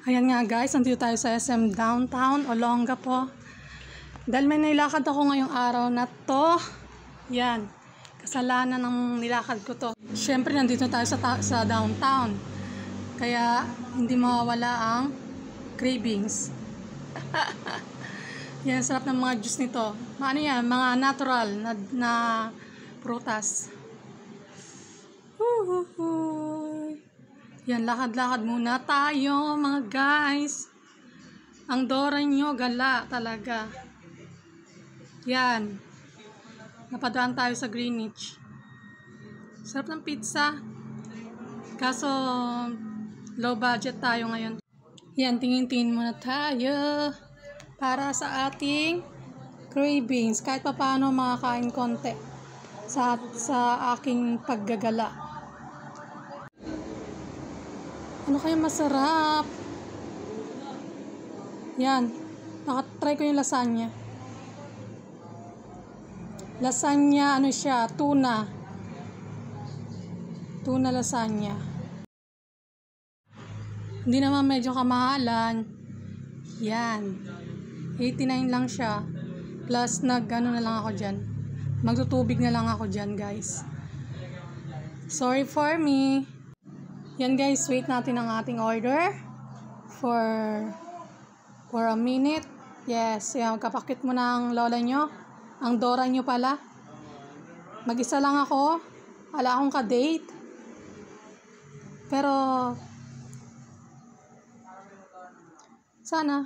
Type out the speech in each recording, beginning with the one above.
Ayan nga guys, nandito tayo sa SM Downtown, Olongapo. Dahil may nilakad ako ngayong araw na to. Yan, kasalanan ng nilakad ko to. Siyempre nandito tayo sa downtown. Kaya hindi mawawala ang cravings. Yan, sarap ng mga juice nito. Ano yan, mga natural na prutas. Yan, lakad-lakad muna tayo mga guys. Ang Dora nyo, gala talaga. Yan. Napadaan tayo sa Greenwich. Sarap ng pizza. Kaso, low budget tayo ngayon. Yan, tingin-tingin muna tayo. Para sa ating cravings. Kahit pa paano makakain konti. Sa aking paggagala. Ano kaya masarap? Yan. Nakatry ko yung lasagna. Lasagna, ano siya? Tuna. Tuna lasagna. Hindi naman medyo kamahalan. Yan. 89 lang siya. Plus, ano na lang ako dyan. Magtutubig na lang ako dyan, guys. Sorry for me. Yan guys, wait natin ang ating order for a minute. Yes, yan, kapakit mo ng lola nyo. Ang Dora nyo pala. Mag-isa lang ako. Wala akong ka-date. Pero sana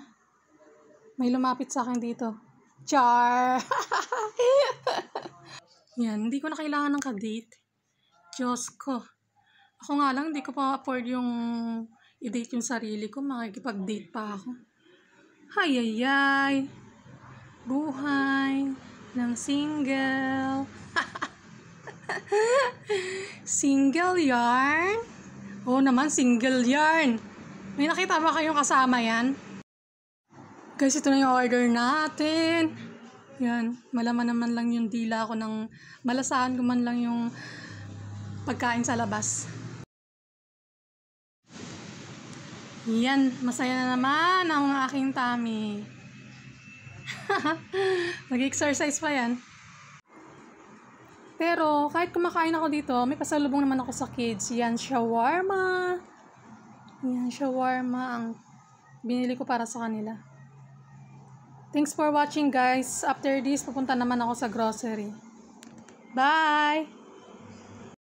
may lumapit sa akin dito. Char! Yan, hindi ko na kailangan ng ka-date. Diyos ko. Ako nga lang, hindi ko pa afford yung i-date yung sarili ko. Makikipag-date pa ako. Hayayay. Buhay ng single. Single yarn? Oo naman, single yarn. May nakita ba kayong kasama yan? Guys, ito na yung order natin. Yan, malaman naman lang yung dila ko ng malasahan ko man lang yung pagkain sa labas. Yan, masaya na naman ang aking tummy. Nag-exercise pa yan. Pero kahit kumakain ako dito, may pasalubong naman ako sa kids. Yan, shawarma. Yan, shawarma ang binili ko para sa kanila. Thanks for watching guys. After this, pupunta naman ako sa grocery. Bye!